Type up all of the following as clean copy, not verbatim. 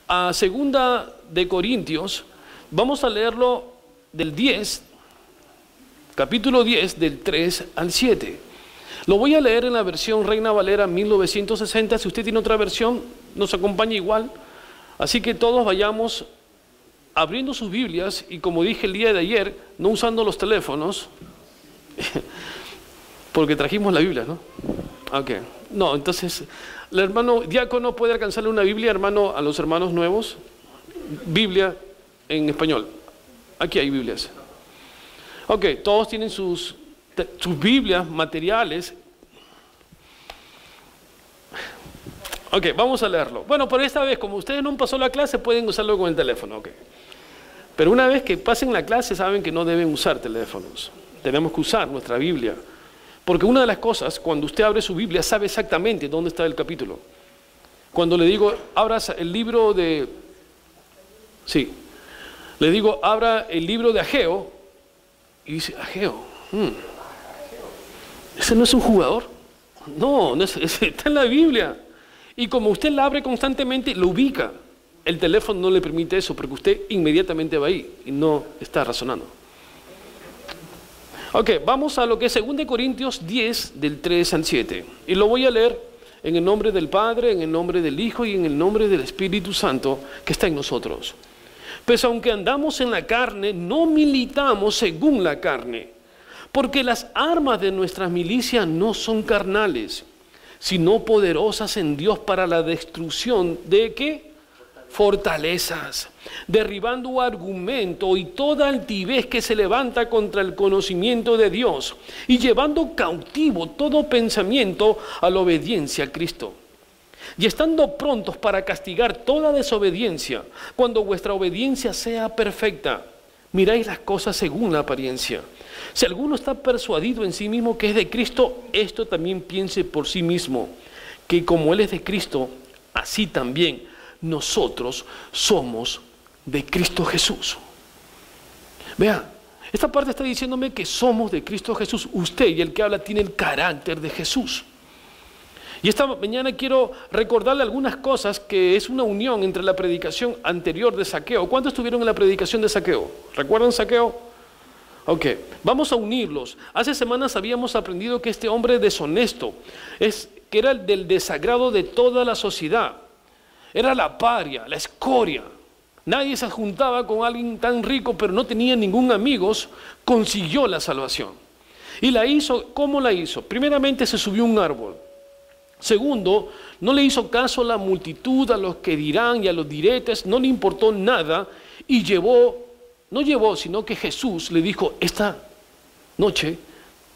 a Segunda de Corintios, vamos a leerlo del 10, capítulo 10, del 3 al 7. Lo voy a leer en la versión Reina Valera 1960. Si usted tiene otra versión, nos acompaña igual. Así que todos vayamos abriendo sus Biblias y, como dije el día de ayer, no usando los teléfonos, porque trajimos la Biblia, ¿no? Ok. No, entonces, el hermano diácono puede alcanzarle una Biblia, hermano, a los hermanos nuevos. Biblia en español. Aquí hay Biblias. Ok, todos tienen sus Biblias materiales. Ok, vamos a leerlo. Bueno, por esta vez, como ustedes no han pasado la clase, pueden usarlo con el teléfono. Ok. Pero una vez que pasen la clase, saben que no deben usar teléfonos. Tenemos que usar nuestra Biblia. Porque una de las cosas, cuando usted abre su Biblia, sabe exactamente dónde está el capítulo. Cuando le digo, abra el libro de... Sí. Le digo, abra el libro de Ageo. Y dice, Ageo. ¿Ese no es un jugador? No, está en la Biblia. Y como usted la abre constantemente, lo ubica. El teléfono no le permite eso, porque usted inmediatamente va ahí y no está razonando. Ok, vamos a lo que es 2 Corintios 10, del 3 al 7. Y lo voy a leer en el nombre del Padre, en el nombre del Hijo y en el nombre del Espíritu Santo que está en nosotros. Pues aunque andamos en la carne, no militamos según la carne, porque las armas de nuestras milicias no son carnales, sino poderosas en Dios para la destrucción de ¿qué? Fortalezas, derribando argumento y toda altivez que se levanta contra el conocimiento de Dios y llevando cautivo todo pensamiento a la obediencia a Cristo. Y estando prontos para castigar toda desobediencia, cuando vuestra obediencia sea perfecta, miráis las cosas según la apariencia. Si alguno está persuadido en sí mismo que es de Cristo, esto también piense por sí mismo, que como Él es de Cristo, así también nosotros somos de Cristo Jesús. Vea, esta parte está diciéndome que somos de Cristo Jesús. Usted y el que habla tiene el carácter de Jesús. Y esta mañana quiero recordarle algunas cosas que es una unión entre la predicación anterior de Zaqueo. ¿Cuántos estuvieron en la predicación de Zaqueo? ¿Recuerdan Zaqueo? Ok, vamos a unirlos. Hace semanas habíamos aprendido que este hombre deshonesto, que era el del desagrado de toda la sociedad. Era la paria, la escoria. Nadie se juntaba con alguien tan rico, pero no tenía ningún amigo. Consiguió la salvación. Y la hizo, ¿cómo la hizo? Primeramente se subió a un árbol. Segundo, no le hizo caso a la multitud, a los que dirán y a los diretes, no le importó nada y sino que Jesús le dijo, esta noche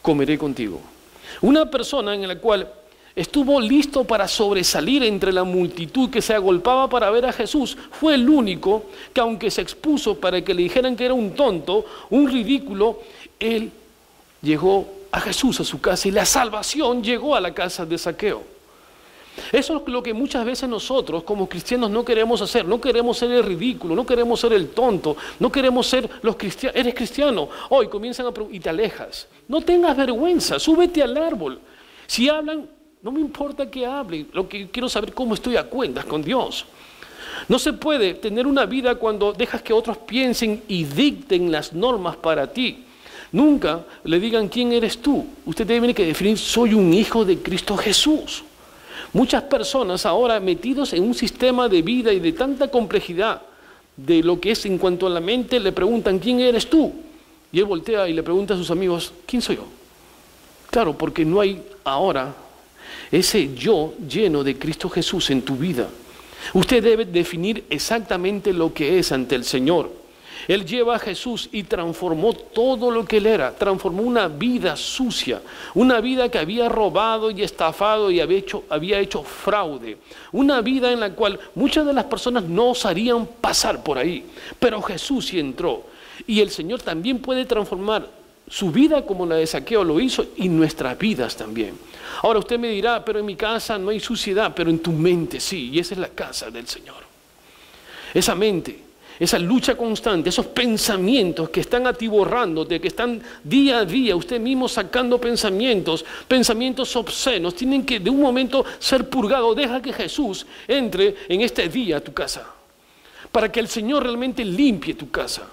comeré contigo. Una persona en la cual estuvo listo para sobresalir entre la multitud que se agolpaba para ver a Jesús, fue el único que, aunque se expuso para que le dijeran que era un tonto, un ridículo, él llegó a Jesús a su casa y la salvación llegó a la casa de Zaqueo. Eso es lo que muchas veces nosotros como cristianos no queremos hacer. No queremos ser el ridículo, no queremos ser el tonto, no queremos ser los cristianos. Eres cristiano, hoy comienzan a preguntar y te alejas. No tengas vergüenza, súbete al árbol. Si hablan, no me importa que hablen, lo que quiero saber cómo estoy a cuentas con Dios. No se puede tener una vida cuando dejas que otros piensen y dicten las normas para ti. Nunca le digan quién eres tú. Usted tiene que definir, soy un hijo de Cristo Jesús. Muchas personas ahora metidos en un sistema de vida y de tanta complejidad de lo que es en cuanto a la mente, le preguntan, ¿quién eres tú? Y él voltea y le pregunta a sus amigos, ¿quién soy yo? Claro, porque no hay ahora ese yo lleno de Cristo Jesús en tu vida. Usted debe definir exactamente lo que es ante el Señor. Él lleva a Jesús y transformó todo lo que él era. Transformó una vida sucia, una vida que había robado y estafado y había hecho fraude. Una vida en la cual muchas de las personas no osarían pasar por ahí. Pero Jesús sí entró. Y el Señor también puede transformar su vida como la de Zaqueo lo hizo y nuestras vidas también. Ahora usted me dirá, pero en mi casa no hay suciedad, pero en tu mente sí, y esa es la casa del Señor. Esa mente esa lucha constante, esos pensamientos que están atiborrándote, que están día a día usted mismo sacando pensamientos obscenos, tienen que de un momento ser purgados. Deja que Jesús entre en este día a tu casa, para que el Señor realmente limpie tu casa.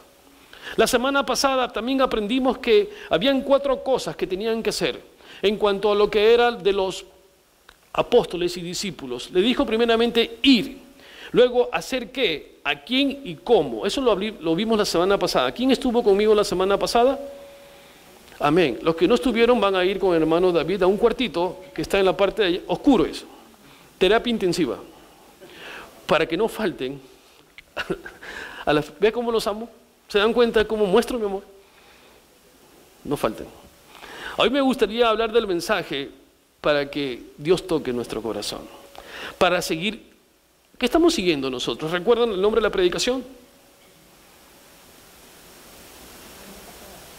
La semana pasada también aprendimos que habían 4 cosas que tenían que hacer en cuanto a lo que era de los apóstoles y discípulos. Le dijo primeramente ir, luego hacer qué, a quién y cómo. Eso lo vimos la semana pasada. ¿Quién estuvo conmigo la semana pasada? Amén. Los que no estuvieron van a ir con el hermano David a un cuartito que está en la parte de allá, oscuro es, terapia intensiva, para que no falten. ¿Ve cómo los amo? ¿Se dan cuenta de cómo muestro mi amor? No falten. Hoy me gustaría hablar del mensaje para que Dios toque nuestro corazón, para seguir. ¿Qué estamos siguiendo nosotros? ¿Recuerdan el nombre de la predicación?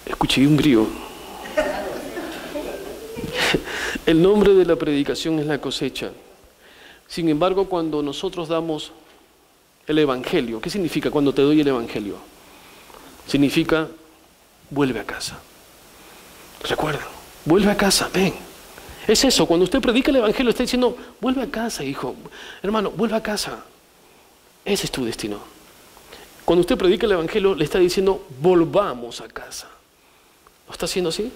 Escuché un brío. El nombre de la predicación es la cosecha. Sin embargo, cuando nosotros damos el Evangelio, ¿qué significa cuando te doy el Evangelio? Significa, vuelve a casa. Recuerda, vuelve a casa, ven. Es eso, cuando usted predica el Evangelio, está diciendo, vuelve a casa, hijo. Hermano, vuelve a casa. Ese es tu destino. Cuando usted predica el Evangelio, le está diciendo, volvamos a casa. ¿Lo está haciendo así?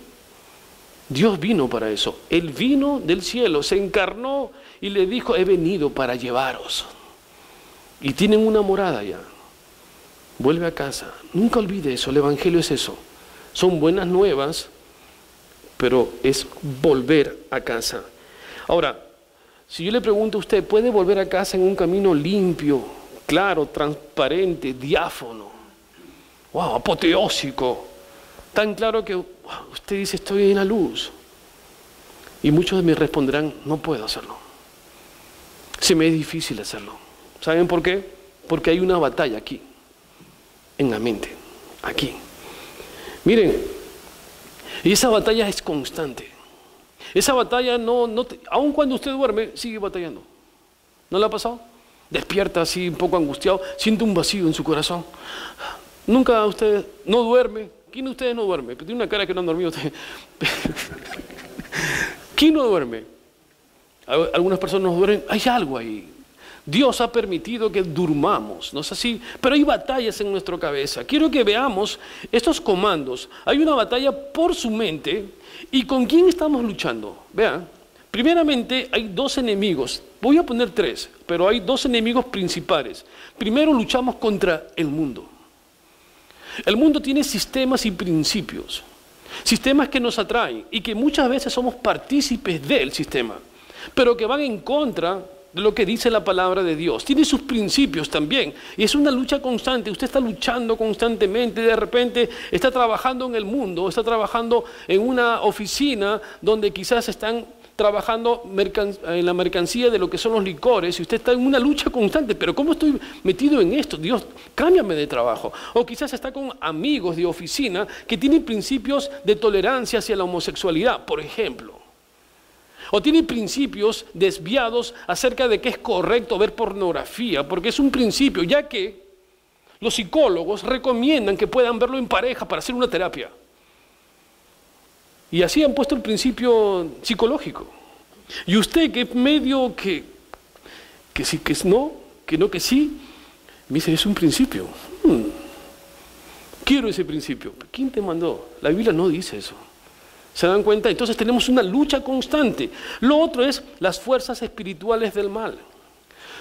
Dios vino para eso. Él vino del cielo, se encarnó y le dijo, he venido para llevaros. Y tienen una morada ya. Vuelve a casa. Nunca olvide eso, el Evangelio es eso. Son buenas nuevas, pero es volver a casa. Ahora, si yo le pregunto a usted, ¿puede volver a casa en un camino limpio, claro, transparente, diáfano? ¡Wow! Apoteósico. Tan claro que usted dice, estoy en la luz. Y muchos me responderán, no puedo hacerlo. Se me es difícil hacerlo. ¿Saben por qué? Porque hay una batalla aquí, en la mente, aquí. Miren, y esa batalla es constante. Esa batalla aun cuando usted duerme, sigue batallando. ¿No le ha pasado? Despierta así un poco angustiado, siente un vacío en su corazón. Nunca usted no duerme. ¿Quién de ustedes no duerme? Tiene una cara que no han dormido. ¿Quién no duerme? Algunas personas no duermen. Hay algo ahí. Dios ha permitido que durmamos, ¿no es así? Pero hay batallas en nuestra cabeza. Quiero que veamos estos comandos. Hay una batalla por su mente. ¿Y con quién estamos luchando? Vean, primeramente hay 2 enemigos. Voy a poner 3, pero hay 2 enemigos principales. Primero luchamos contra el mundo. El mundo tiene sistemas y principios. Sistemas que nos atraen y que muchas veces somos partícipes del sistema, pero que van en contra de lo que dice la palabra de Dios. Tiene sus principios también y es una lucha constante. Usted está luchando constantemente, de repente está trabajando en el mundo, está trabajando en una oficina donde quizás están trabajando en la mercancía de lo que son los licores y usted está en una lucha constante, pero ¿cómo estoy metido en esto? Dios, cámbiame de trabajo. O quizás está con amigos de oficina que tienen principios de tolerancia hacia la homosexualidad, por ejemplo. O tiene principios desviados acerca de que es correcto ver pornografía, porque es un principio, ya que los psicólogos recomiendan que puedan verlo en pareja para hacer una terapia. Y así han puesto el principio psicológico. Y usted que es medio que sí, que no, que sí, me dice, es un principio. Quiero ese principio. ¿Quién te mandó? La Biblia no dice eso. ¿Se dan cuenta? Entonces tenemos una lucha constante. Lo otro es las fuerzas espirituales del mal.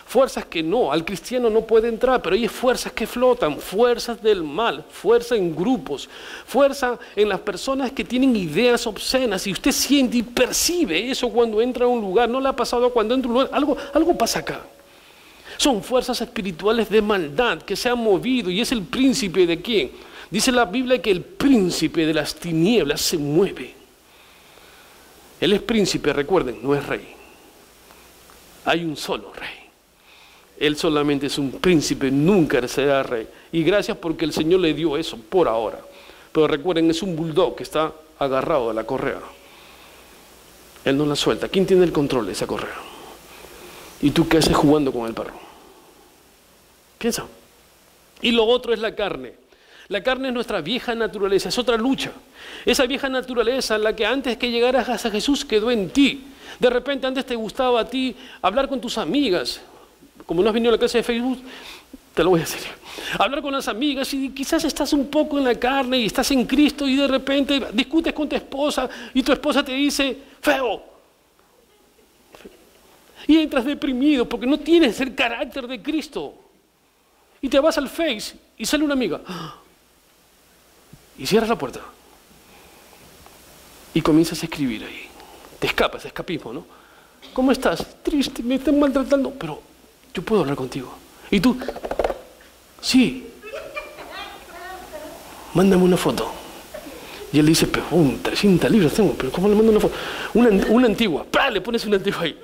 Fuerzas que al cristiano no puede entrar, pero hay fuerzas que flotan, fuerzas del mal, fuerza en grupos, fuerza en las personas que tienen ideas obscenas. Y usted siente y percibe eso cuando entra a un lugar. ¿No le ha pasado cuando entra a un lugar? Algo pasa acá. Son fuerzas espirituales de maldad que se han movido. ¿Y es el príncipe de quién? Dice la Biblia que el príncipe de las tinieblas se mueve. Él es príncipe, recuerden, no es rey. Hay un solo rey. Él solamente es un príncipe, nunca será rey. Y gracias porque el Señor le dio eso por ahora. Pero recuerden, es un bulldog que está agarrado a la correa. Él no la suelta. ¿Quién tiene el control de esa correa? ¿Y tú qué haces jugando con el perro? Piensa. Y lo otro es la carne. La carne es nuestra vieja naturaleza, es otra lucha. Esa vieja naturaleza, la que antes que llegaras a Jesús quedó en ti. De repente antes te gustaba a ti hablar con tus amigas. Como no has venido a la clase de Facebook, te lo voy a decir. Hablar con las amigas y quizás estás un poco en la carne y estás en Cristo y de repente discutes con tu esposa y tu esposa te dice, feo. Y entras deprimido porque no tienes el carácter de Cristo. Y te vas al Face y sale una amiga. Y cierras la puerta. Y comienzas a escribir ahí. Te escapas, escapismo, ¿no? ¿Cómo estás? Triste, me están maltratando, pero yo puedo hablar contigo. Y tú, sí, mándame una foto. Y él dice, pero 300 libras tengo, pero ¿cómo le mando una foto? Una antigua, ¡pah! Le pones una antigua ahí.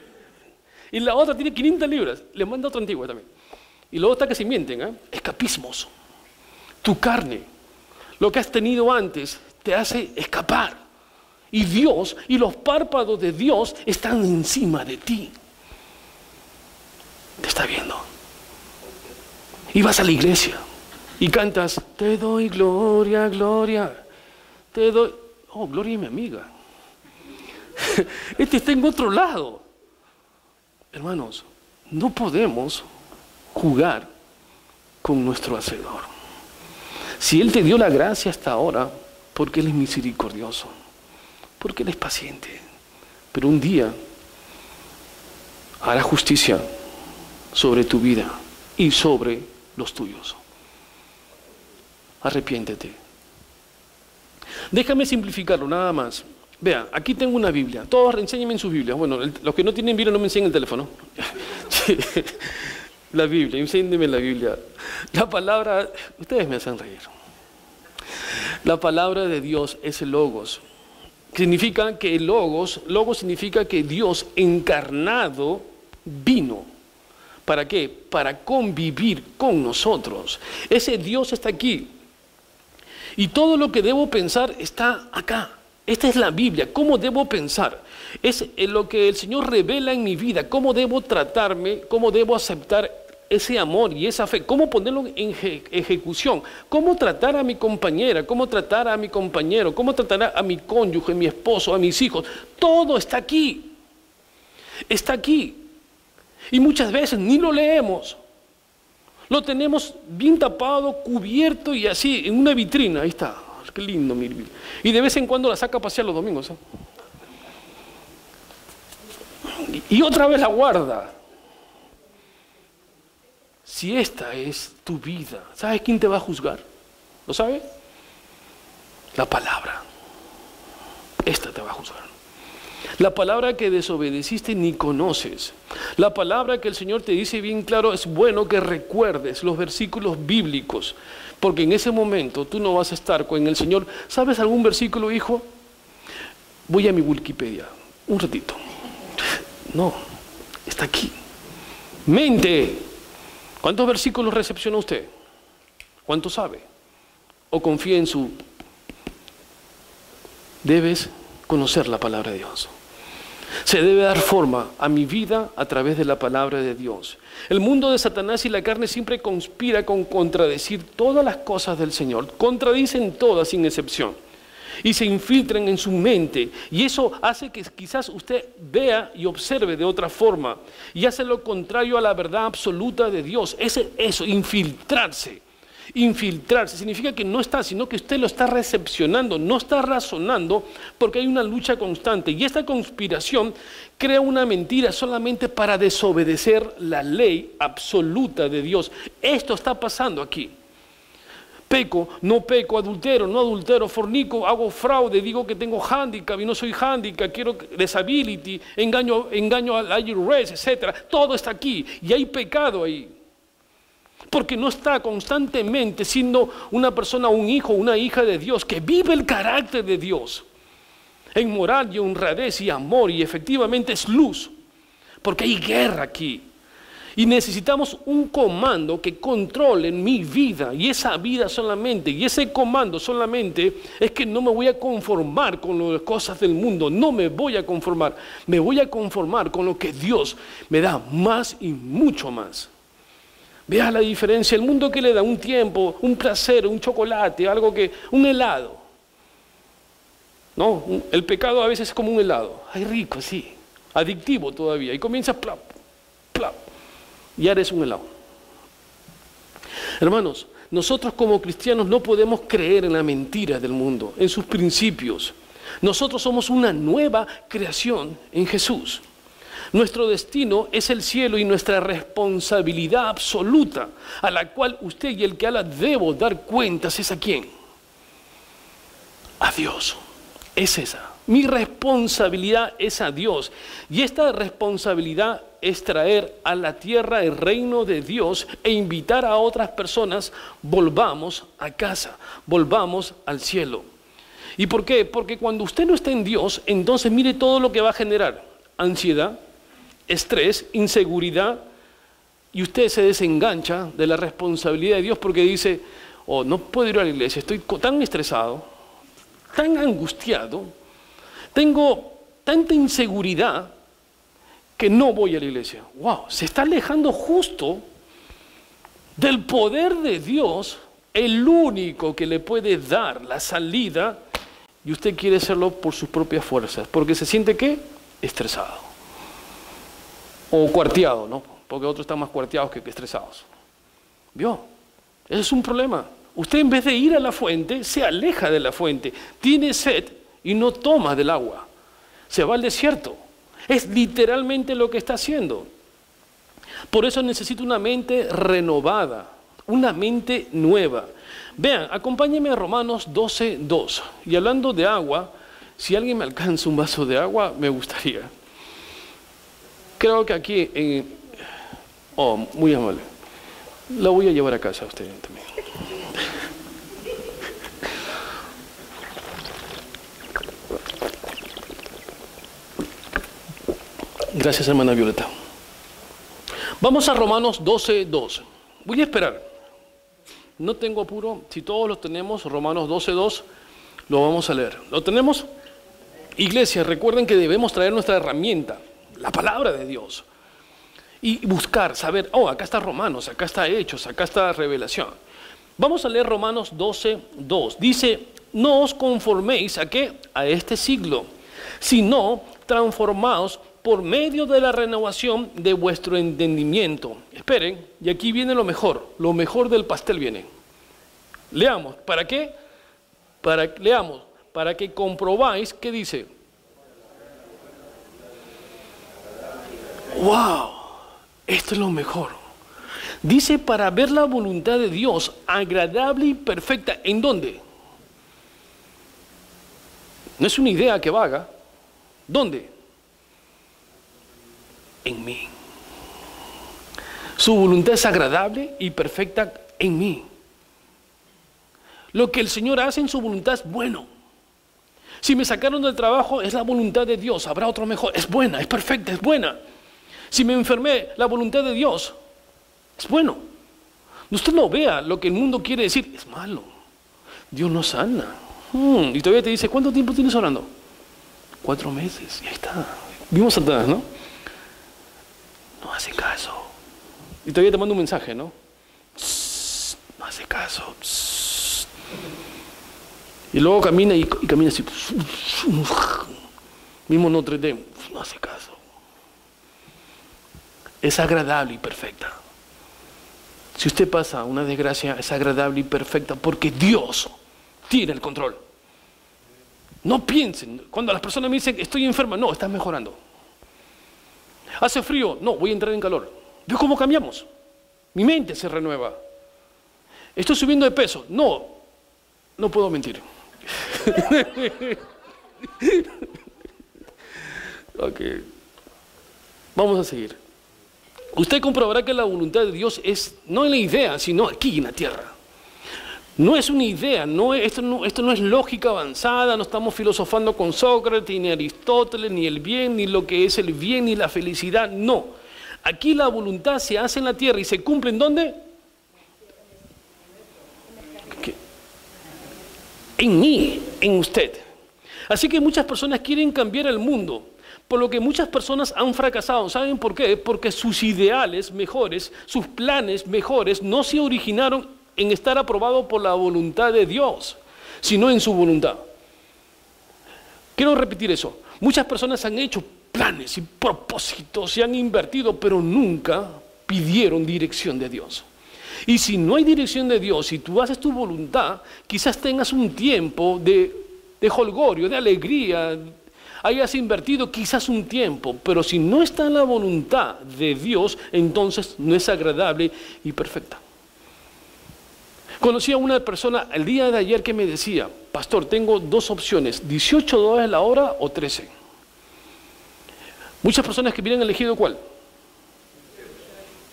Y la otra tiene 500 libras, le manda otra antigua también. Y luego está que se mienten, ¿eh? Escapismos. Tu carne, lo que has tenido antes, te hace escapar. Y Dios y los párpados de Dios están encima de ti. Te está viendo. Y vas a la iglesia y cantas, te doy gloria, gloria. Te doy, oh, gloria a mi amiga. Este está en otro lado. Hermanos, no podemos jugar con nuestro Hacedor. Si Él te dio la gracia hasta ahora, porque Él es misericordioso, porque Él es paciente, pero un día hará justicia sobre tu vida y sobre los tuyos. Arrepiéntete. Déjame simplificarlo nada más. Vea, aquí tengo una Biblia. Todos enséñenme en sus Biblias. Bueno, los que no tienen Biblia no me enseñen el teléfono. La Biblia, enséñenme la Biblia. La palabra, ustedes me hacen reír. La palabra de Dios es el Logos. Significa que el Logos significa que Dios encarnado vino. ¿Para qué? Para convivir con nosotros. Ese Dios está aquí. Y todo lo que debo pensar está acá. Esta es la Biblia. ¿Cómo debo pensar? Es lo que el Señor revela en mi vida. ¿Cómo debo tratarme? ¿Cómo debo aceptar ese amor y esa fe? ¿Cómo ponerlo en ejecución? ¿Cómo tratar a mi compañera? ¿Cómo tratar a mi compañero? ¿Cómo tratar a mi cónyuge, a mi esposo, a mis hijos? Todo está aquí. Está aquí. Y muchas veces ni lo leemos. Lo tenemos bien tapado, cubierto y así, en una vitrina. Ahí está. Qué lindo, mi Biblia. Y de vez en cuando la saca a pasear los domingos. Y otra vez la guarda. Si esta es tu vida, ¿sabes quién te va a juzgar? ¿Lo sabes? La palabra. Esta te va a juzgar. La palabra que desobedeciste ni conoces. La palabra que el Señor te dice bien claro, es bueno que recuerdes los versículos bíblicos, porque en ese momento tú no vas a estar con el Señor. ¿Sabes algún versículo, hijo? Voy a mi Wikipedia, un ratito. No, está aquí. Mente. ¿Cuántos versículos recepciona usted? ¿Cuántos sabe? ¿O confía en su...? Debes conocer la palabra de Dios. Se debe dar forma a mi vida a través de la palabra de Dios. El mundo de Satanás y la carne siempre conspira con contradecir todas las cosas del Señor. Contradicen todas sin excepción. Y se infiltran en su mente. Y eso hace que quizás usted vea y observe de otra forma. Y hace lo contrario a la verdad absoluta de Dios. Eso, infiltrarse. Infiltrarse significa que no está, sino que usted lo está recepcionando, no está razonando, porque hay una lucha constante. Y esta conspiración crea una mentira solamente para desobedecer la ley absoluta de Dios. Esto está pasando aquí. Peco, no peco, adultero, no adultero, fornico, hago fraude, digo que tengo handicap y no soy handicap, quiero disability, engaño al IRS, etc. Todo está aquí y hay pecado ahí. Porque no está constantemente siendo una persona, un hijo, una hija de Dios que vive el carácter de Dios en moral y honradez y amor, y efectivamente es luz, porque hay guerra aquí. Y necesitamos un comando que controle mi vida, y esa vida solamente, y ese comando solamente es que no me voy a conformar con las cosas del mundo, no me voy a conformar, me voy a conformar con lo que Dios me da más y mucho más. Vea la diferencia. El mundo que le da un tiempo, un placer, un chocolate, un helado. No, el pecado a veces es como un helado. Ay, rico, sí. Adictivo todavía. Y comienza plap, plap. Y ahora es un helado. Hermanos, nosotros como cristianos no podemos creer en la mentira del mundo, en sus principios. Nosotros somos una nueva creación en Jesús. Nuestro destino es el cielo y nuestra responsabilidad absoluta, a la cual usted y el que habla debo dar cuentas, ¿es a quién? A Dios. Es esa. Mi responsabilidad es a Dios. Y esta responsabilidad es traer a la tierra el reino de Dios e invitar a otras personas, volvamos a casa, volvamos al cielo. ¿Y por qué? Porque cuando usted no está en Dios, entonces mire todo lo que va a generar. Ansiedad, estrés, inseguridad, y usted se desengancha de la responsabilidad de Dios porque dice, oh, no puedo ir a la iglesia, estoy tan estresado, tan angustiado, tengo tanta inseguridad que no voy a la iglesia. Wow, se está alejando justo del poder de Dios, el único que le puede dar la salida, y usted quiere hacerlo por sus propias fuerzas, porque se siente ¿qué? Estresado. O cuarteado, ¿no? Porque otros están más cuarteados que estresados. ¿Vio? Ese es un problema. Usted en vez de ir a la fuente, se aleja de la fuente. Tiene sed y no toma del agua. Se va al desierto. Es literalmente lo que está haciendo. Por eso necesita una mente renovada, una mente nueva. Vean, acompáñenme a Romanos 12:2. Y hablando de agua, si alguien me alcanza un vaso de agua, me gustaría. Creo que aquí, oh, muy amable. La voy a llevar a casa a usted también. Gracias, hermana Violeta. Vamos a Romanos 12:2. Voy a esperar. No tengo apuro. Si todos lo tenemos, Romanos 12:2, lo vamos a leer. ¿Lo tenemos? Iglesia, recuerden que debemos traer nuestra herramienta, la palabra de Dios. Y buscar, saber, oh, acá está Romanos, acá está Hechos, acá está Revelación. Vamos a leer Romanos 12:2. Dice, no os conforméis ¿a qué? A este siglo, sino transformaos por medio de la renovación de vuestro entendimiento. Esperen, y aquí viene lo mejor del pastel viene. Leamos, ¿para qué? Leamos, para que comprobáis, ¿qué dice? ¡Wow! Esto es lo mejor. Dice, para ver la voluntad de Dios, agradable y perfecta. ¿En dónde? No es una idea que vaga. ¿Dónde? En mí. Su voluntad es agradable y perfecta en mí. Lo que el Señor hace en su voluntad es bueno. Si me sacaron del trabajo, es la voluntad de Dios. Habrá otro mejor. Es buena, es perfecta, es buena. Si me enfermé, la voluntad de Dios es bueno. Usted no vea lo que el mundo quiere decir, es malo. Dios no sana. Y todavía te dice, ¿cuánto tiempo tienes orando? 4 meses, y ahí está. Vimos atrás, ¿no? No hace caso. Y todavía te mando un mensaje, ¿no? No hace caso. Y luego camina y camina así. Mismo Notre Dame. No hace caso. Es agradable y perfecta. Si usted pasa una desgracia, es agradable y perfecta porque Dios tiene el control. No piensen, cuando las personas me dicen estoy enferma, no, estás mejorando. Hace frío, no, voy a entrar en calor. ¿Ves cómo cambiamos? Mi mente se renueva. Estoy subiendo de peso, no puedo mentir. Ok, vamos a seguir. Usted comprobará que la voluntad de Dios es no en la idea, sino aquí en la tierra. No es una idea, esto no es lógica avanzada, no estamos filosofando con Sócrates, ni Aristóteles, ni el bien, ni lo que es el bien, ni la felicidad, no. Aquí la voluntad se hace en la tierra y se cumple ¿en dónde? En mí, en usted. Así que muchas personas quieren cambiar el mundo, Por lo que muchas personas han fracasado. ¿Saben por qué? Porque sus ideales mejores, sus planes mejores, no se originaron en estar aprobados por la voluntad de Dios, sino en su voluntad. Quiero repetir eso. Muchas personas han hecho planes y propósitos y han invertido, pero nunca pidieron dirección de Dios. Y si no hay dirección de Dios, si tú haces tu voluntad, quizás tengas un tiempo de jolgorio, de alegría, hayas invertido quizás un tiempo, pero si no está en la voluntad de Dios, entonces no es agradable y perfecta. Conocí a una persona el día de ayer que me decía, pastor, tengo dos opciones, $18 la hora o 13. Muchas personas que hubieran elegido ¿cuál?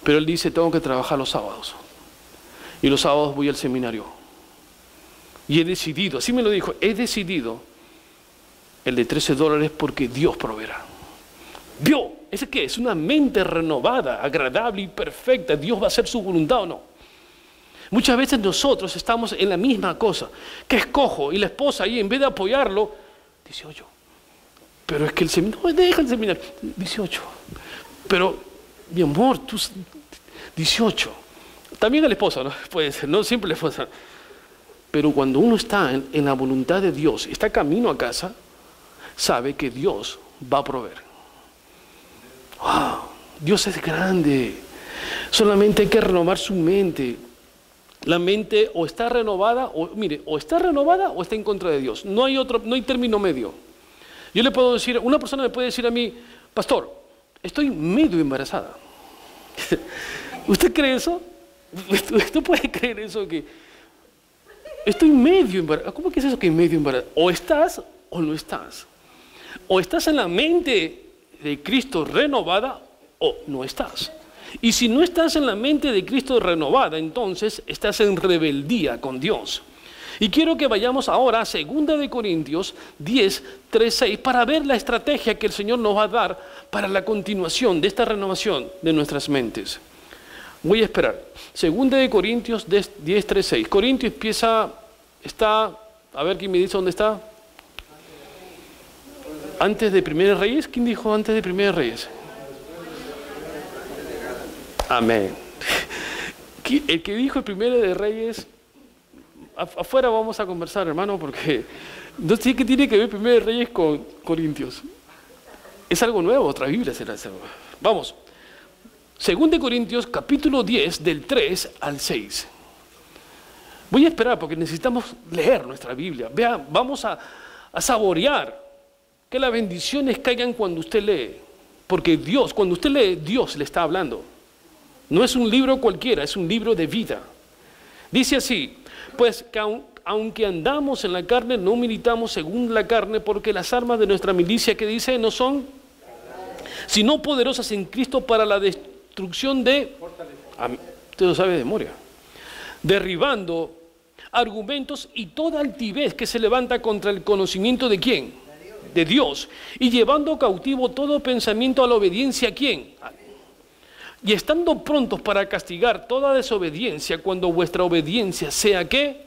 Pero él dice, tengo que trabajar los sábados. Y los sábados voy al seminario. Y he decidido, así me lo dijo, he decidido el de $13 porque Dios proveerá. ¿Vio? ¿Ese qué? Es una mente renovada, agradable y perfecta. ¿Dios va a hacer su voluntad o no? Muchas veces nosotros estamos en la misma cosa. ¿Qué escojo? Y la esposa ahí, en vez de apoyarlo, 18. Pero es que el seminario, no, deja el seminario, 18. Pero, mi amor, tú, 18. También el esposo, ¿no? Puede ser, no siempre la esposa. Pero cuando uno está en la voluntad de Dios, está camino a casa, sabe que Dios va a proveer. ¡Wow! Dios es grande. Solamente hay que renovar su mente. La mente o está renovada, o está renovada o está en contra de Dios. No hay término medio. Yo le puedo decir, una persona me puede decir a mí, pastor, estoy medio embarazada. ¿Usted cree eso? ¿Usted puede creer eso? Que estoy medio embarazada. ¿Cómo que es eso que medio embarazada? O estás o no estás. O estás en la mente de Cristo renovada o no estás. Y si no estás en la mente de Cristo renovada, entonces estás en rebeldía con Dios. Y quiero que vayamos ahora a 2 Corintios 10, 3, 6 para ver la estrategia que el Señor nos va a dar para la continuación de esta renovación de nuestras mentes. Voy a esperar. 2 Corintios 10, 3, 6. Corintios está, a ver quién me dice dónde está. Antes de Primera Reyes. ¿Quién dijo antes de Primera Reyes? Amén. El que dijo el Primero de Reyes, afuera vamos a conversar, hermano, porque no sé qué tiene que ver Primero de Reyes con Corintios. Es algo nuevo, otra Biblia será eso. Vamos. 2 Corintios capítulo 10 del 3 al 6. Voy a esperar porque necesitamos leer nuestra Biblia. Vean, vamos a saborear que las bendiciones caigan cuando usted lee. Porque Dios, cuando usted lee, Dios le está hablando. No es un libro cualquiera, es un libro de vida. Dice así, pues que aunque andamos en la carne, no militamos según la carne, porque las armas de nuestra milicia, que dice, no son, sino poderosas en Cristo para la destrucción de, usted lo sabe de memoria, derribando argumentos y toda altivez que se levanta contra el conocimiento de ¿quién? De Dios, y llevando cautivo todo pensamiento a la obediencia ¿a quién? Y estando prontos para castigar toda desobediencia cuando vuestra obediencia sea ¿qué?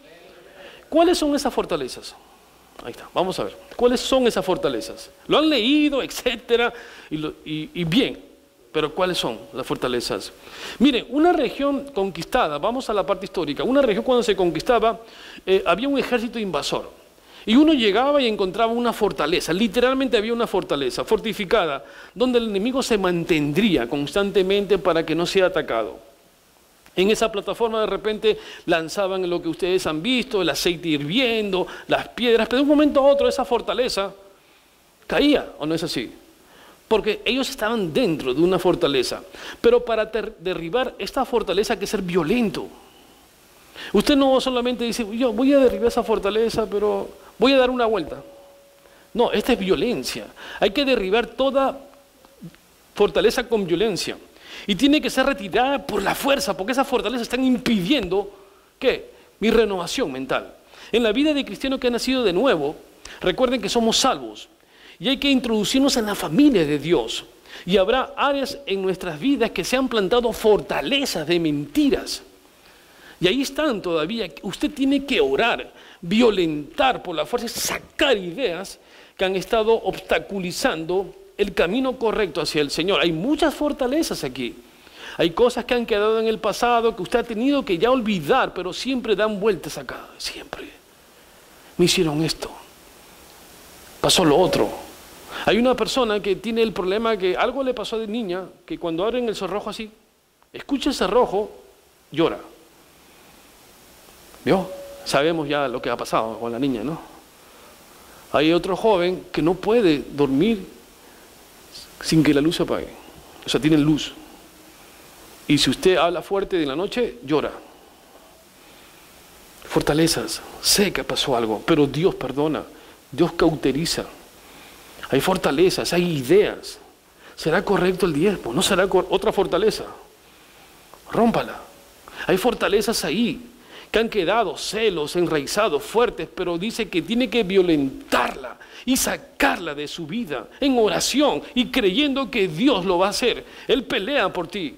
¿Cuáles son esas fortalezas? Ahí está, vamos a ver. ¿Cuáles son esas fortalezas? Lo han leído, etcétera, y bien, pero ¿cuáles son las fortalezas? Miren, una región conquistada, vamos a la parte histórica, una región cuando se conquistaba, había un ejército invasor. Y uno llegaba y encontraba una fortaleza, literalmente había una fortaleza fortificada, donde el enemigo se mantendría constantemente para que no sea atacado. En esa plataforma de repente lanzaban lo que ustedes han visto, el aceite hirviendo, las piedras, pero de un momento a otro esa fortaleza caía, ¿o no es así? Porque ellos estaban dentro de una fortaleza, pero para derribar esta fortaleza hay que ser violento. Usted no solamente dice, yo voy a derribar esa fortaleza, pero voy a dar una vuelta. No, esta es violencia. Hay que derribar toda fortaleza con violencia. Y tiene que ser retirada por la fuerza, porque esas fortalezas están impidiendo, ¿qué? Mi renovación mental. En la vida de cristiano que ha nacido de nuevo, recuerden que somos salvos. Y hay que introducirnos en la familia de Dios. Y habrá áreas en nuestras vidas que se han plantado fortalezas de mentiras. Y ahí están todavía. Usted tiene que orar, violentar por la fuerza, sacar ideas que han estado obstaculizando el camino correcto hacia el Señor. Hay muchas fortalezas aquí. Hay cosas que han quedado en el pasado que usted ha tenido que ya olvidar, pero siempre dan vueltas acá, siempre. Me hicieron esto, pasó lo otro. Hay una persona que tiene el problema que algo le pasó de niña, que cuando abren el cerrojo así, escucha el cerrojo, llora. ¿Vio? Sabemos ya lo que ha pasado con la niña, ¿no? Hay otro joven que no puede dormir sin que la luz se apague. O sea, tiene luz. Y si usted habla fuerte de la noche, llora. Fortalezas. Sé que pasó algo, pero Dios perdona. Dios cauteriza. Hay fortalezas, hay ideas. ¿Será correcto el diezmo? ¿No será otra fortaleza? Rómpala. Hay fortalezas ahí que han quedado celos, enraizados, fuertes, pero dice que tiene que violentarla y sacarla de su vida en oración y creyendo que Dios lo va a hacer. Él pelea por ti.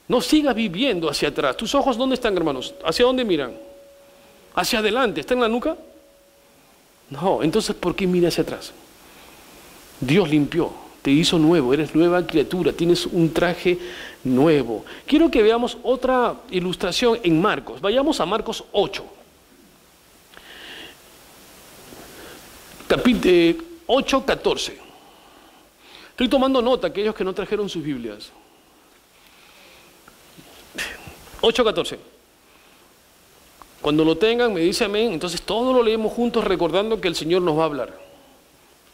No sigas viviendo hacia atrás. ¿Tus ojos dónde están, hermanos? ¿Hacia dónde miran? ¿Hacia adelante? ¿Está en la nuca? No, entonces ¿por qué mira hacia atrás? Dios limpió, te hizo nuevo, eres nueva criatura, tienes un traje nuevo. Quiero que veamos otra ilustración en Marcos. Vayamos a Marcos 8. Capítulo 8:14. Estoy tomando nota, aquellos que no trajeron sus Biblias. 8:14. Cuando lo tengan, me dice amén. Entonces todos lo leemos juntos recordando que el Señor nos va a hablar.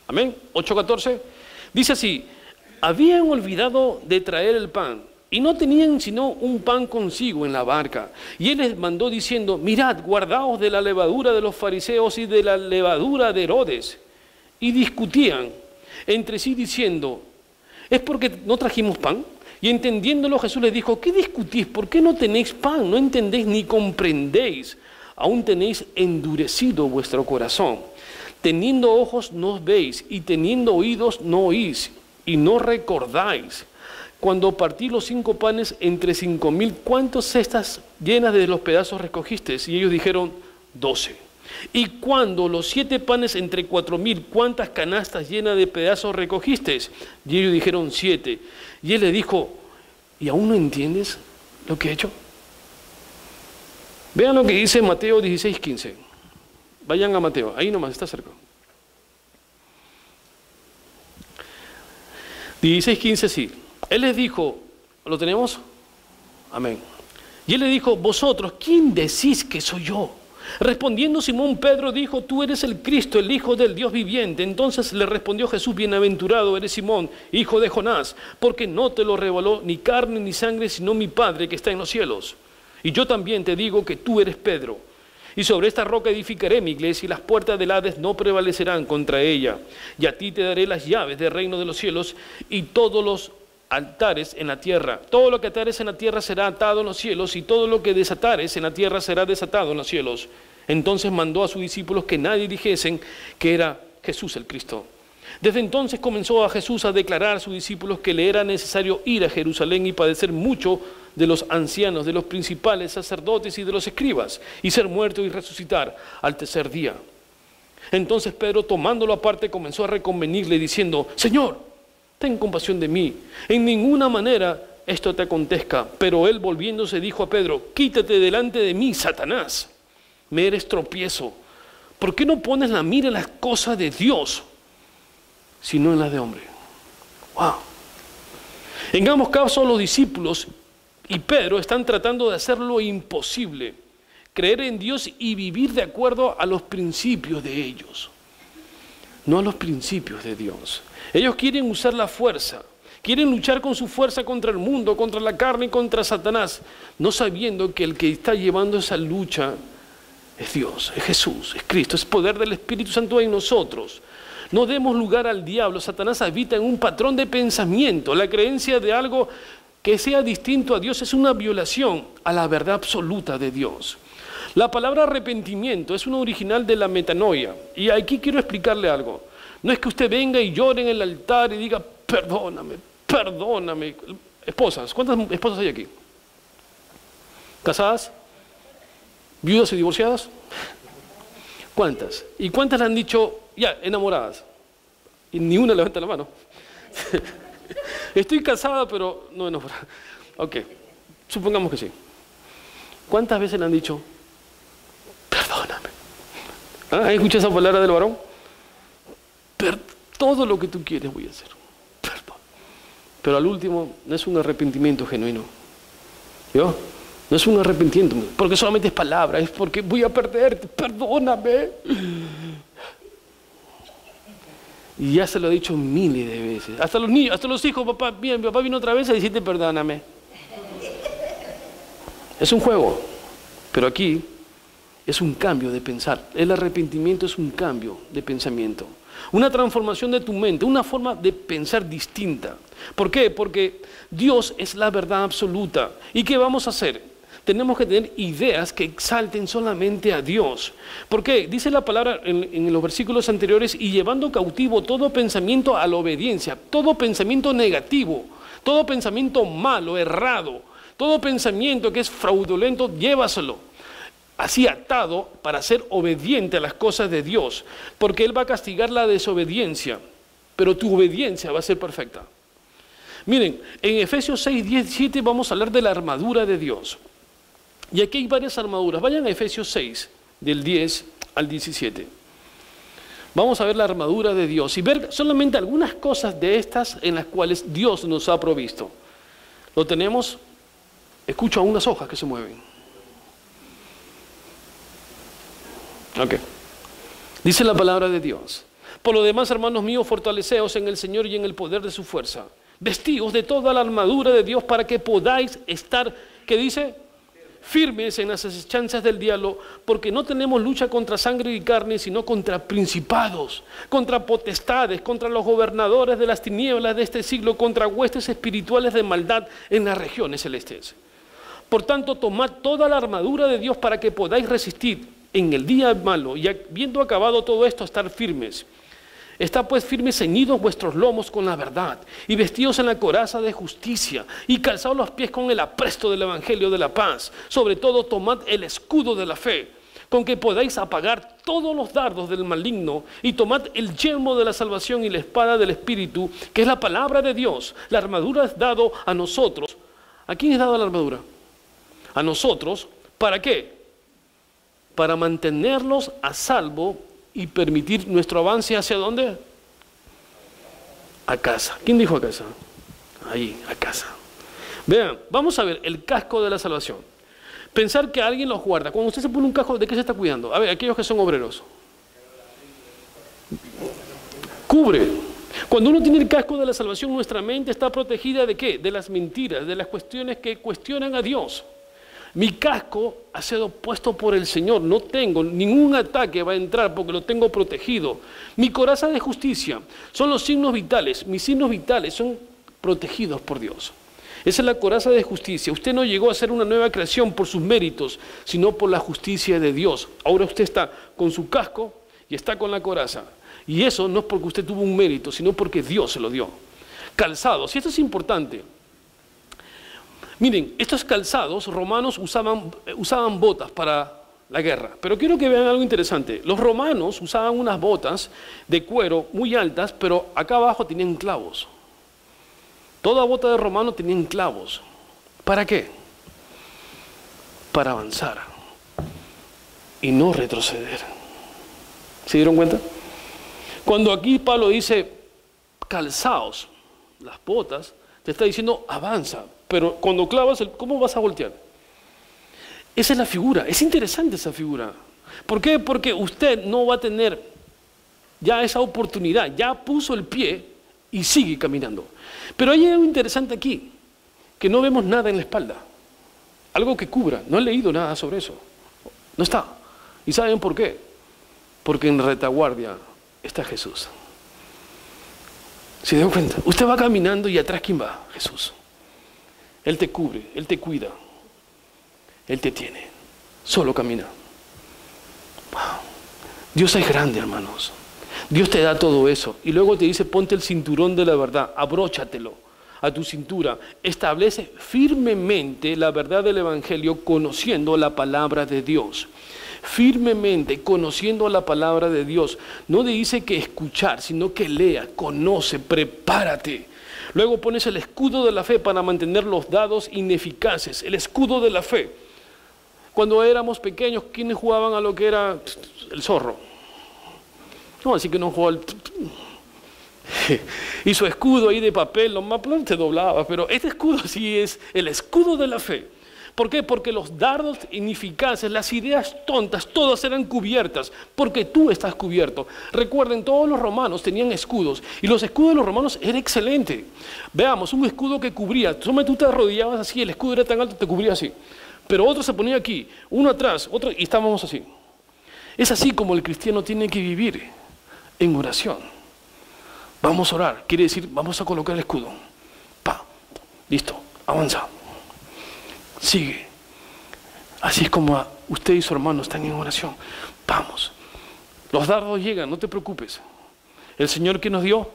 Amén. 8:14. Dice así: habían olvidado de traer el pan y no tenían sino un pan consigo en la barca. Y él les mandó diciendo: mirad, guardaos de la levadura de los fariseos y de la levadura de Herodes. Y discutían entre sí diciendo: ¿es porque no trajimos pan? Y entendiéndolo Jesús les dijo: ¿qué discutís? ¿Por qué no tenéis pan? ¿No entendéis ni comprendéis? Aún tenéis endurecido vuestro corazón. Teniendo ojos no veis, y teniendo oídos no oís, y no recordáis. Cuando partí los 5 panes entre 5,000, ¿cuántas cestas llenas de los pedazos recogisteis? Y ellos dijeron: 12. Y cuando los 7 panes entre 4,000, ¿cuántas canastas llenas de pedazos recogisteis? Y ellos dijeron: 7. Y él le dijo: ¿y aún no entiendes lo que he hecho? Vean lo que dice Mateo 16:15. Vayan a Mateo, ahí nomás, está cerca. 16:15, sí. Él les dijo, ¿lo tenemos? Amén. Y él le dijo: vosotros, ¿quién decís que soy yo? Respondiendo Simón Pedro dijo: tú eres el Cristo, el Hijo del Dios viviente. Entonces le respondió Jesús: bienaventurado eres Simón, hijo de Jonás, porque no te lo reveló ni carne ni sangre, sino mi Padre que está en los cielos. Y yo también te digo que tú eres Pedro, y sobre esta roca edificaré mi iglesia, y las puertas del Hades no prevalecerán contra ella. Y a ti te daré las llaves del reino de los cielos, y todos los altares en la tierra. Todo lo que atares en la tierra será atado en los cielos, y todo lo que desatares en la tierra será desatado en los cielos. Entonces mandó a sus discípulos que nadie dijesen que era Jesús el Cristo. Desde entonces comenzó a Jesús a declarar a sus discípulos que le era necesario ir a Jerusalén y padecer mucho de los ancianos, de los principales sacerdotes y de los escribas, y ser muerto y resucitar al tercer día. Entonces Pedro, tomándolo aparte, comenzó a reconvenirle diciendo: Señor, ten compasión de mí, en ninguna manera esto te acontezca. Pero él, volviéndose, dijo a Pedro: quítate delante de mí, Satanás, me eres tropiezo. ¿Por qué no pones la mira en las cosas de Dios, sino en las de hombre? Wow. En ambos casos los discípulos y Pedro están tratando de hacer lo imposible: creer en Dios y vivir de acuerdo a los principios de ellos, no a los principios de Dios. Ellos quieren usar la fuerza, quieren luchar con su fuerza contra el mundo, contra la carne y contra Satanás, no sabiendo que el que está llevando esa lucha es Dios, es Jesús, es Cristo, es poder del Espíritu Santo en nosotros. No demos lugar al diablo. Satanás habita en un patrón de pensamiento. La creencia de algo que sea distinto a Dios es una violación a la verdad absoluta de Dios. La palabra arrepentimiento es una original de la metanoia. Y aquí quiero explicarle algo. No es que usted venga y llore en el altar y diga: perdóname, perdóname. Esposas, ¿cuántas esposas hay aquí? ¿Casadas? ¿Viudas y divorciadas? ¿Cuántas? ¿Y cuántas le han dicho ya enamoradas? Y ni una levanta la mano. Estoy casada, pero no enamorada. Ok, supongamos que sí. ¿Cuántas veces le han dicho, perdóname? ¿Ah? ¿Escuchado esa palabra del varón? Todo lo que tú quieres voy a hacer. Perdón. Pero al último no es un arrepentimiento genuino. ¿Yo? No es un arrepentimiento, porque solamente es palabra, es porque voy a perderte, perdóname. Y ya se lo he dicho miles de veces. Hasta los niños, hasta los hijos, papá, bien, mi papá vino otra vez a decirte perdóname. Es un juego, pero aquí es un cambio de pensar. El arrepentimiento es un cambio de pensamiento. Una transformación de tu mente, una forma de pensar distinta. ¿Por qué? Porque Dios es la verdad absoluta. ¿Y qué vamos a hacer? Tenemos que tener ideas que exalten solamente a Dios. ¿Por qué? Dice la palabra en los versículos anteriores, y llevando cautivo todo pensamiento a la obediencia, todo pensamiento negativo, todo pensamiento malo, errado, todo pensamiento que es fraudulento, llévaselo. Así atado para ser obediente a las cosas de Dios, porque Él va a castigar la desobediencia, pero tu obediencia va a ser perfecta. Miren, en Efesios 6, 17 vamos a hablar de la armadura de Dios. Y aquí hay varias armaduras. Vayan a Efesios 6, del 10 al 17. Vamos a ver la armadura de Dios y ver solamente algunas cosas de estas en las cuales Dios nos ha provisto. Lo tenemos, escucho a unas hojas que se mueven. Ok. Dice la palabra de Dios. Por lo demás, hermanos míos, fortaleceos en el Señor y en el poder de su fuerza. Vestíos de toda la armadura de Dios para que podáis estar, ¿qué dice? Firmes en las asechanzas del diablo, porque no tenemos lucha contra sangre y carne, sino contra principados, contra potestades, contra los gobernadores de las tinieblas de este siglo, contra huestes espirituales de maldad en las regiones celestes. Por tanto, tomad toda la armadura de Dios para que podáis resistir en el día malo, y habiendo acabado todo esto, estar firmes. Está pues firmes, ceñidos vuestros lomos con la verdad, y vestidos en la coraza de justicia, y calzados los pies con el apresto del evangelio de la paz. Sobre todo tomad el escudo de la fe, con que podáis apagar todos los dardos del maligno, y tomad el yelmo de la salvación y la espada del Espíritu, que es la palabra de Dios. La armadura es dado a nosotros. ¿A quién es dada la armadura? A nosotros. ¿Para qué? Para mantenerlos a salvo y permitir nuestro avance ¿hacia dónde? A casa. ¿Quién dijo a casa? Ahí, a casa. Vean, vamos a ver el casco de la salvación. Pensar que alguien los guarda. Cuando usted se pone un casco, ¿de qué se está cuidando? A ver, aquellos que son obreros. Cubre. Cuando uno tiene el casco de la salvación, nuestra mente está protegida ¿de qué? De las mentiras, de las cuestiones que cuestionan a Dios. Mi casco ha sido puesto por el Señor, no tengo ningún ataque va a entrar porque lo tengo protegido. Mi coraza de justicia son los signos vitales, mis signos vitales son protegidos por Dios. Esa es la coraza de justicia. Usted no llegó a ser una nueva creación por sus méritos, sino por la justicia de Dios. Ahora usted está con su casco y está con la coraza. Y eso no es porque usted tuvo un mérito, sino porque Dios se lo dio. Calzados, y esto es importante. Miren, estos calzados romanos usaban botas para la guerra, pero quiero que vean algo interesante. Los romanos usaban unas botas de cuero muy altas, pero acá abajo tenían clavos. Toda bota de romano tenía clavos. ¿Para qué? Para avanzar y no retroceder. ¿Se dieron cuenta? Cuando aquí Pablo dice calzaos, las botas, te está diciendo avanza. Pero cuando clavas, ¿cómo vas a voltear? Esa es la figura. Es interesante esa figura. ¿Por qué? Porque usted no va a tener ya esa oportunidad. Ya puso el pie y sigue caminando. Pero hay algo interesante aquí, que no vemos nada en la espalda. Algo que cubra. No he leído nada sobre eso. No está. ¿Y saben por qué? Porque en retaguardia está Jesús. ¿Se dan cuenta? Usted va caminando y atrás ¿quién va? Jesús. Él te cubre, Él te cuida, Él te tiene. Solo camina. Wow. Dios es grande, hermanos. Dios te da todo eso. Y luego te dice, ponte el cinturón de la verdad, abróchatelo. a tu cintura. Establece firmemente la verdad del Evangelio conociendo la palabra de Dios. Firmemente conociendo la palabra de Dios. No dice que escuchar, sino que lea, conoce, prepárate. Luego pones el escudo de la fe para mantener los dados ineficaces. El escudo de la fe. Cuando éramos pequeños, ¿quiénes jugaban a lo que era el zorro? No, así que no jugaba al... Y su escudo ahí de papel, lo más pronto se doblaba, pero este escudo sí es el escudo de la fe. ¿Por qué? Porque los dardos ineficaces, las ideas tontas, todas eran cubiertas, porque tú estás cubierto. Recuerden, todos los romanos tenían escudos, y los escudos de los romanos eran excelentes. Veamos, un escudo que cubría, tú te arrodillabas así, el escudo era tan alto, te cubría así. Pero otro se ponía aquí, uno atrás, otro, y estábamos así. Es así como el cristiano tiene que vivir, en oración. Vamos a orar, quiere decir, vamos a colocar el escudo. Listo, avanza. Sigue. Así es como usted y su hermano están en oración. Vamos. Los dardos llegan, no te preocupes. El Señor que nos dio,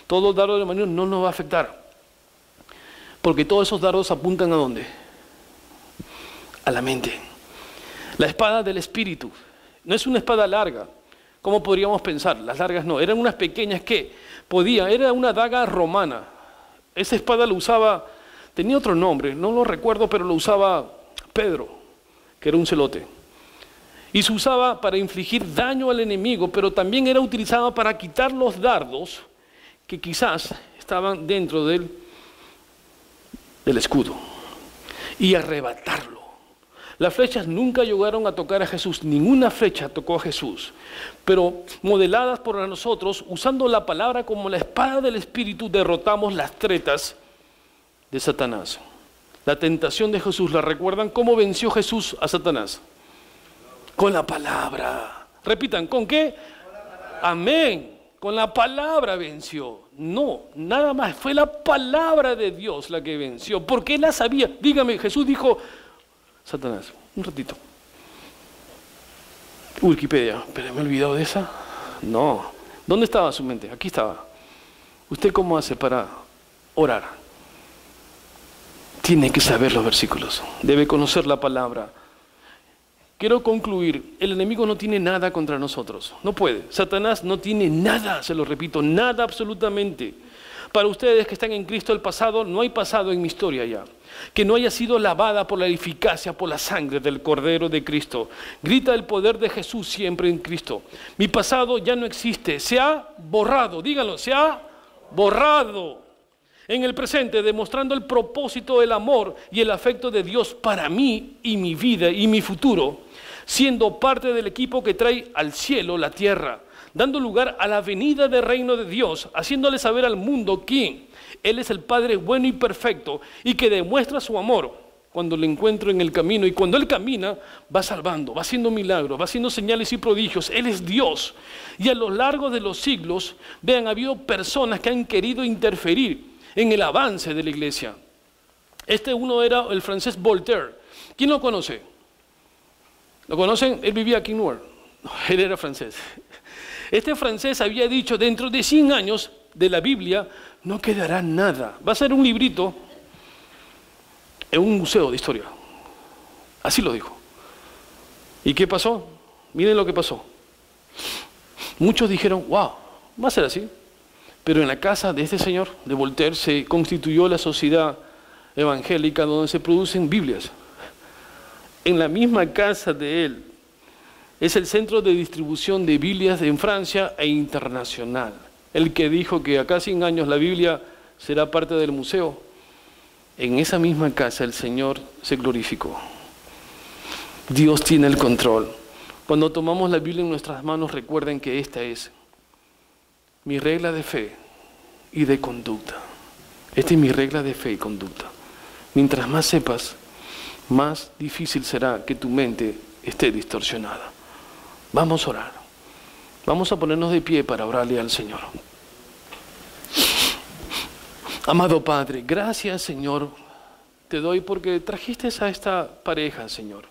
todos los dardos de la mano no nos va a afectar. Porque todos esos dardos apuntan ¿a dónde? A la mente. La espada del Espíritu. No es una espada larga, como podríamos pensar. Las largas no, eran unas pequeñas que era una daga romana. Esa espada la usaba... Tenía otro nombre, no lo recuerdo, pero lo usaba Pedro, que era un celote. Y se usaba para infligir daño al enemigo, pero también era utilizada para quitar los dardos que quizás estaban dentro del escudo y arrebatarlo. Las flechas nunca llegaron a tocar a Jesús, ninguna flecha tocó a Jesús, pero modeladas por nosotros, usando la palabra como la espada del Espíritu, derrotamos las tretas de Satanás. La tentación de Jesús, ¿la recuerdan? ¿Cómo venció Jesús a Satanás? Con la palabra. Repitan, ¿con qué? Amén. Con la palabra venció. No, nada más. Fue la palabra de Dios la que venció. Porque él la sabía. Dígame, Jesús dijo, Satanás, un ratito. Wikipedia, pero me he olvidado de esa. No. ¿Dónde estaba su mente? Aquí estaba. ¿Usted cómo hace para orar? Tiene que saber los versículos, debe conocer la palabra. Quiero concluir, el enemigo no tiene nada contra nosotros, no puede. Satanás no tiene nada, se lo repito, nada absolutamente. Para ustedes que están en Cristo, el pasado, no hay pasado en mi historia ya, que no haya sido lavada por la eficacia, por la sangre del Cordero de Cristo. Grita el poder de Jesús siempre en Cristo. Mi pasado ya no existe, se ha borrado, díganlo, se ha borrado. En el presente, demostrando el propósito, el amor y el afecto de Dios para mí y mi vida y mi futuro, siendo parte del equipo que trae al cielo la tierra, dando lugar a la venida del reino de Dios, haciéndole saber al mundo que Él es el Padre bueno y perfecto y que demuestra su amor cuando le encuentro en el camino, y cuando Él camina va salvando, va haciendo milagros, va haciendo señales y prodigios. Él es Dios, y a lo largo de los siglos, vean, ha habido personas que han querido interferir en el avance de la iglesia. Uno era el francés Voltaire. ¿Quién lo conoce? ¿Lo conocen? Él vivía aquí en Newark. No, él era francés. Este francés había dicho, dentro de 100 años de la Biblia no quedará nada. Va a ser un librito en un museo de historia. Así lo dijo. ¿Y qué pasó? Miren lo que pasó. Muchos dijeron, wow, va a ser así. Pero en la casa de este señor, de Voltaire, se constituyó la sociedad evangélica donde se producen Biblias. En la misma casa de él, es el centro de distribución de Biblias en Francia e internacional. El que dijo que acá 100 años la Biblia será parte del museo. En esa misma casa el Señor se glorificó. Dios tiene el control. Cuando tomamos la Biblia en nuestras manos, recuerden que esta es mi regla de fe y de conducta. Esta es mi regla de fe y conducta. Mientras más sepas, más difícil será que tu mente esté distorsionada. Vamos a orar. Vamos a ponernos de pie para orarle al Señor. Amado Padre, gracias, Señor, te doy porque trajiste a esta pareja, Señor.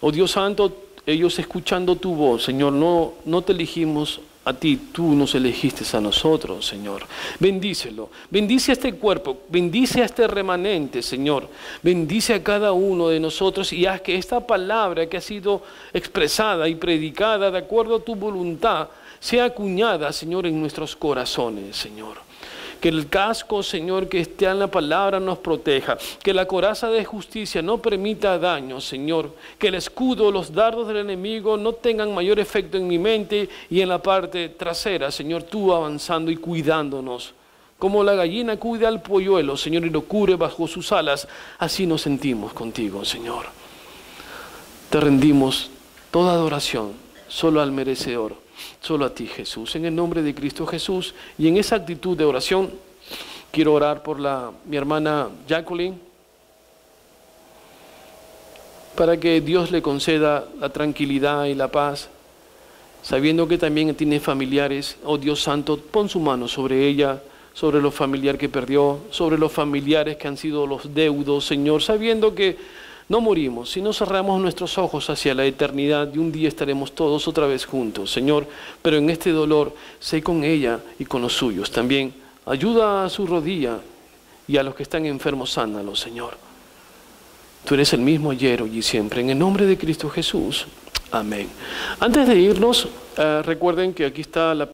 Oh Dios Santo, ellos escuchando tu voz, Señor, no te elegimos A ti, tú nos elegiste a nosotros, Señor. Bendícelo. Bendice a este cuerpo. Bendice a este remanente, Señor. Bendice a cada uno de nosotros y haz que esta palabra que ha sido expresada y predicada de acuerdo a tu voluntad sea acuñada, Señor, en nuestros corazones, Señor. Que el casco, Señor, que esté en la palabra nos proteja. Que la coraza de justicia no permita daño, Señor. Que el escudo, los dardos del enemigo no tengan mayor efecto en mi mente y en la parte trasera, Señor, tú avanzando y cuidándonos. Como la gallina cuida al polluelo, Señor, y lo cubre bajo sus alas, así nos sentimos contigo, Señor. Te rendimos toda adoración, solo al merecedor. Solo a ti, Jesús, en el nombre de Cristo Jesús. Y en esa actitud de oración, quiero orar por mi hermana Jacqueline, para que Dios le conceda la tranquilidad y la paz, sabiendo que también tiene familiares. Oh Dios Santo, pon su mano sobre ella, sobre los familiares que perdió, sobre los familiares que han sido los deudos, Señor, sabiendo que no morimos, si no cerramos nuestros ojos hacia la eternidad y un día estaremos todos otra vez juntos, Señor. Pero en este dolor, sé con ella y con los suyos. También ayuda a su rodilla y a los que están enfermos, sánalos, Señor. Tú eres el mismo ayer, hoy y siempre. En el nombre de Cristo Jesús. Amén. Antes de irnos, recuerden que aquí está la